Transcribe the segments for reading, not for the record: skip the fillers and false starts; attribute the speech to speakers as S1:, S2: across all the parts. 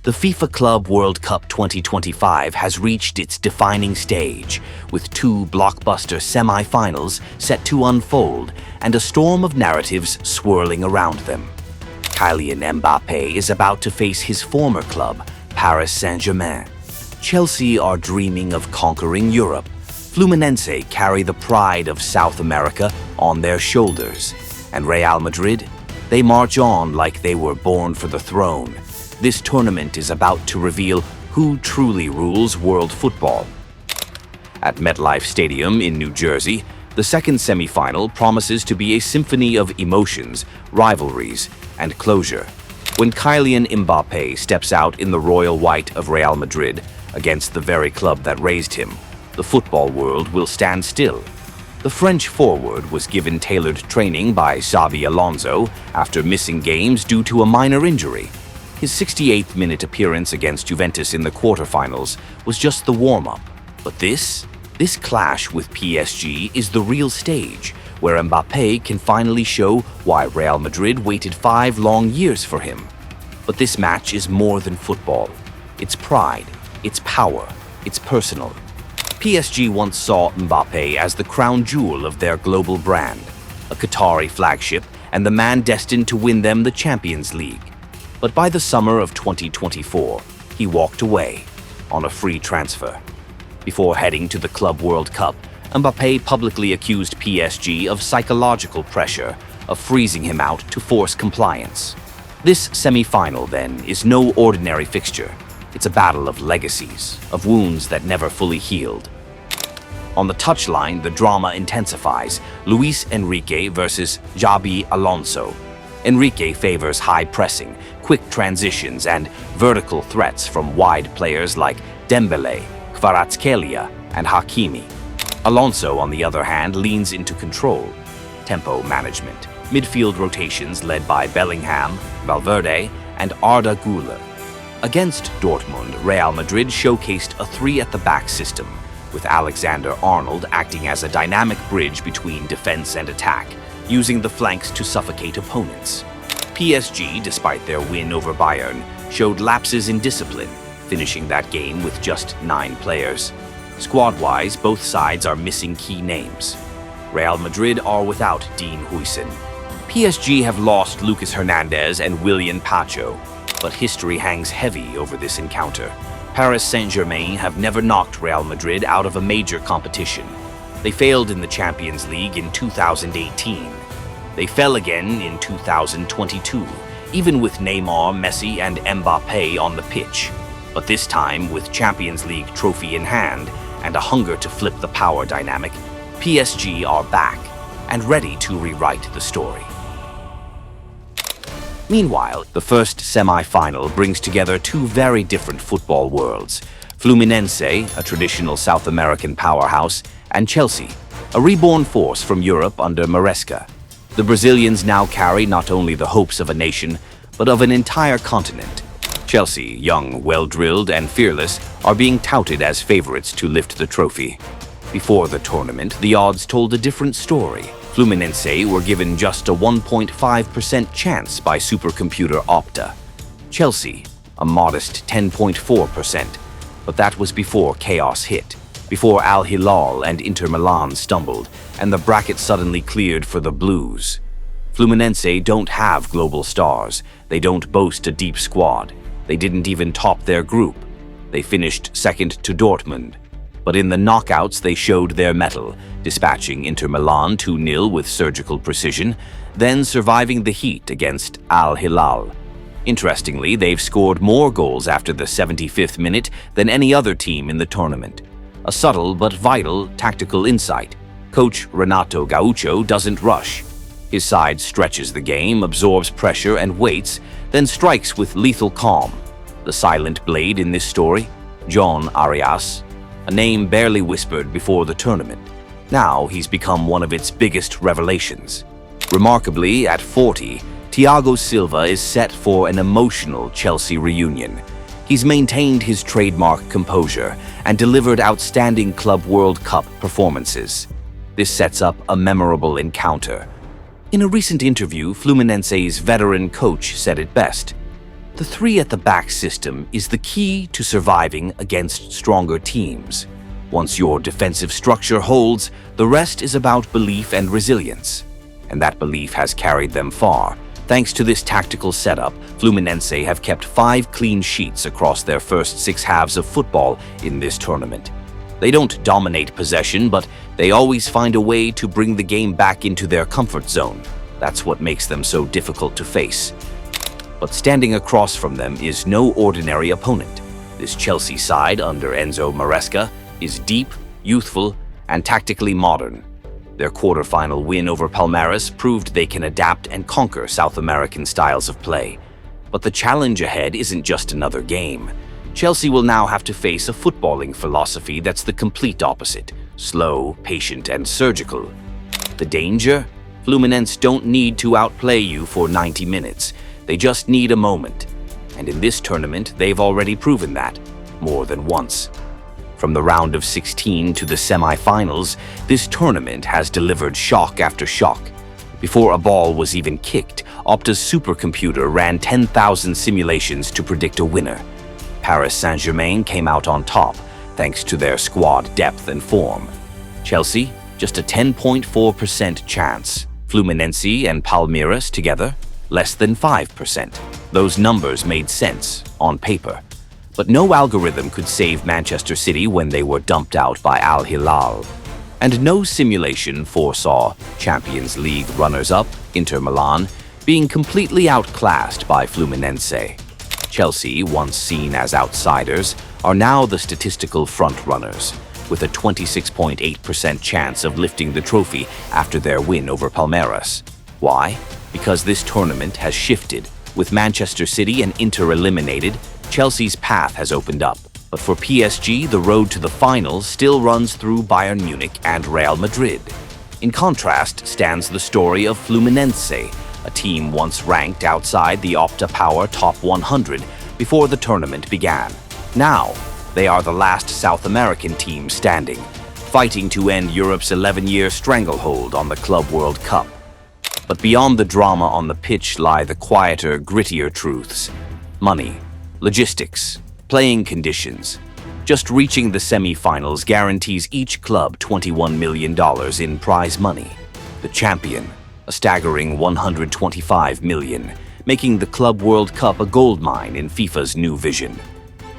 S1: The FIFA Club World Cup 2025 has reached its defining stage, with two blockbuster semi-finals set to unfold and a storm of narratives swirling around them. Kylian Mbappé is about to face his former club, Paris Saint-Germain. Chelsea are dreaming of conquering Europe. Fluminense carry the pride of South America on their shoulders. And Real Madrid? They march on like they were born for the throne. This tournament is about to reveal who truly rules world football. At MetLife Stadium in New Jersey, the second semifinal promises to be a symphony of emotions, rivalries, and closure. When Kylian Mbappé steps out in the royal white of Real Madrid against the very club that raised him, the football world will stand still. The French forward was given tailored training by Xabi Alonso after missing games due to a minor injury. His 68th minute appearance against Juventus in the quarterfinals was just the warm-up. But this clash with PSG is the real stage, where Mbappé can finally show why Real Madrid waited 5 long years for him. But this match is more than football. It's pride, it's power, it's personal. PSG once saw Mbappé as the crown jewel of their global brand, a Qatari flagship and the man destined to win them the Champions League. But by the summer of 2024, he walked away on a free transfer. Before heading to the Club World Cup, Mbappé publicly accused PSG of psychological pressure, of freezing him out to force compliance. This semi-final, then, is no ordinary fixture. It's a battle of legacies, of wounds that never fully healed. On the touchline, the drama intensifies. Luis Enrique versus Xabi Alonso. Enrique favors high pressing, quick transitions, and vertical threats from wide players like Dembélé, Kvaratskhelia, and Hakimi. Alonso, on the other hand, leans into control, tempo management, midfield rotations led by Bellingham, Valverde, and Arda Güler. Against Dortmund, Real Madrid showcased a three-at-the-back system, with Alexander-Arnold acting as a dynamic bridge between defense and attack, using the flanks to suffocate opponents. PSG, despite their win over Bayern, showed lapses in discipline, finishing that game with just 9 players. Squad-wise, both sides are missing key names. Real Madrid are without Dean Huijsen. PSG have lost Lucas Hernandez and Willian Pacho, but history hangs heavy over this encounter. Paris Saint-Germain have never knocked Real Madrid out of a major competition. They failed in the Champions League in 2018. They fell again in 2022, even with Neymar, Messi, and Mbappé on the pitch. But this time, with Champions League trophy in hand and a hunger to flip the power dynamic, PSG are back and ready to rewrite the story. Meanwhile, the first semi-final brings together two very different football worlds: Fluminense, a traditional South American powerhouse, and Chelsea, a reborn force from Europe under Maresca. The Brazilians now carry not only the hopes of a nation, but of an entire continent. Chelsea, young, well-drilled, and fearless, are being touted as favorites to lift the trophy. Before the tournament, the odds told a different story. Fluminense were given just a 1.5% chance by supercomputer Opta. Chelsea, a modest 10.4%, but that was before chaos hit, before Al Hilal and Inter Milan stumbled, and the bracket suddenly cleared for the Blues. Fluminense don't have global stars. They don't boast a deep squad. They didn't even top their group. They finished second to Dortmund. But in the knockouts, they showed their mettle, dispatching Inter Milan 2-0 with surgical precision, then surviving the heat against Al Hilal. Interestingly, they've scored more goals after the 75th minute than any other team in the tournament. A subtle but vital tactical insight. Coach Renato Gaucho doesn't rush. His side stretches the game, absorbs pressure, and waits, then strikes with lethal calm. The silent blade in this story? John Arias, a name barely whispered before the tournament. Now he's become one of its biggest revelations. Remarkably, at 40, Thiago Silva is set for an emotional Chelsea reunion. He's maintained his trademark composure and delivered outstanding Club World Cup performances. This sets up a memorable encounter. In a recent interview, Fluminense's veteran coach said it best: The three-at-the-back system is the key to surviving against stronger teams. Once your defensive structure holds, the rest is about belief and resilience. And that belief has carried them far. Thanks to this tactical setup, Fluminense have kept 5 clean sheets across their first 6 halves of football in this tournament. They don't dominate possession, but they always find a way to bring the game back into their comfort zone. That's what makes them so difficult to face. But standing across from them is no ordinary opponent. This Chelsea side under Enzo Maresca is deep, youthful, and tactically modern. Their quarterfinal win over Palmeiras proved they can adapt and conquer South American styles of play. But the challenge ahead isn't just another game. Chelsea will now have to face a footballing philosophy that's the complete opposite: slow, patient, and surgical. The danger? Fluminense don't need to outplay you for 90 minutes. They just need a moment. And in this tournament, they've already proven that, more than once. From the round of 16 to the semi-finals, this tournament has delivered shock after shock. Before a ball was even kicked, Opta's supercomputer ran 10,000 simulations to predict a winner. Paris Saint-Germain came out on top, thanks to their squad depth and form. Chelsea, just a 10.4% chance. Fluminense and Palmeiras together, less than 5%. Those numbers made sense on paper. But no algorithm could save Manchester City when they were dumped out by Al Hilal. And no simulation foresaw Champions League runners-up, Inter Milan, being completely outclassed by Fluminense. Chelsea, once seen as outsiders, are now the statistical frontrunners, with a 26.8% chance of lifting the trophy after their win over Palmeiras. Why? Because this tournament has shifted. With Manchester City and Inter eliminated, Chelsea's path has opened up. But for PSG, the road to the finals still runs through Bayern Munich and Real Madrid. In contrast stands the story of Fluminense, a team once ranked outside the Opta Power Top 100 before the tournament began. Now, they are the last South American team standing, fighting to end Europe's 11-year stranglehold on the Club World Cup. But beyond the drama on the pitch lie the quieter, grittier truths. Money, logistics, playing conditions. Just reaching the semi-finals guarantees each club $21 million in prize money. The champion, a staggering $125 million, making the Club World Cup a goldmine in FIFA's new vision.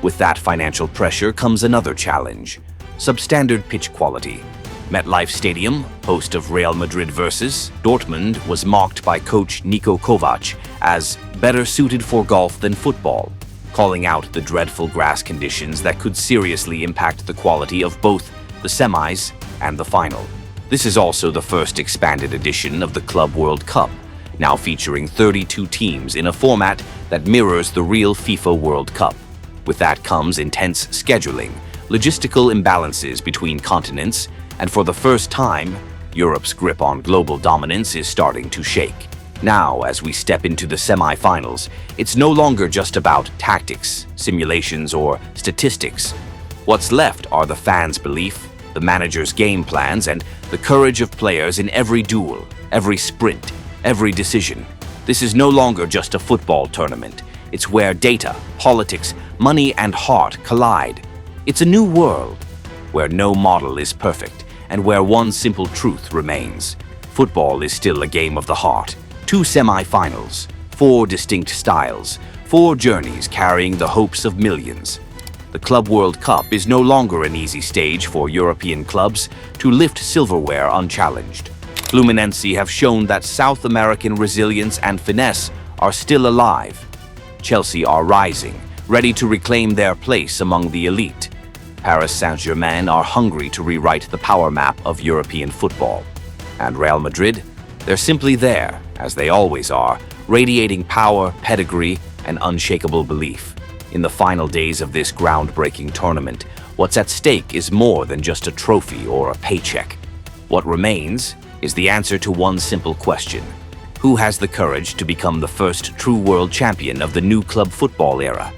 S1: With that financial pressure comes another challenge: substandard pitch quality. MetLife Stadium, host of Real Madrid vs. Dortmund, was mocked by coach Niko Kovac as better suited for golf than football, calling out the dreadful grass conditions that could seriously impact the quality of both the semis and the final. This is also the first expanded edition of the Club World Cup, now featuring 32 teams in a format that mirrors the real FIFA World Cup. With that comes intense scheduling, logistical imbalances between continents, and for the first time, Europe's grip on global dominance is starting to shake. Now, as we step into the semi-finals, it's no longer just about tactics, simulations, or statistics. What's left are the fans' belief, the manager's game plans, and the courage of players in every duel, every sprint, every decision. This is no longer just a football tournament. It's where data, politics, money, and heart collide. It's a new world, where no model is perfect, and where one simple truth remains. Football is still a game of the heart. 2 semi-finals, 4 distinct styles, 4 journeys carrying the hopes of millions. The Club World Cup is no longer an easy stage for European clubs to lift silverware unchallenged. Fluminense have shown that South American resilience and finesse are still alive. Chelsea are rising, ready to reclaim their place among the elite. Paris Saint-Germain are hungry to rewrite the power map of European football. And Real Madrid? They're simply there, as they always are, radiating power, pedigree, and unshakable belief. In the final days of this groundbreaking tournament, what's at stake is more than just a trophy or a paycheck. What remains is the answer to one simple question: who has the courage to become the first true world champion of the new club football era?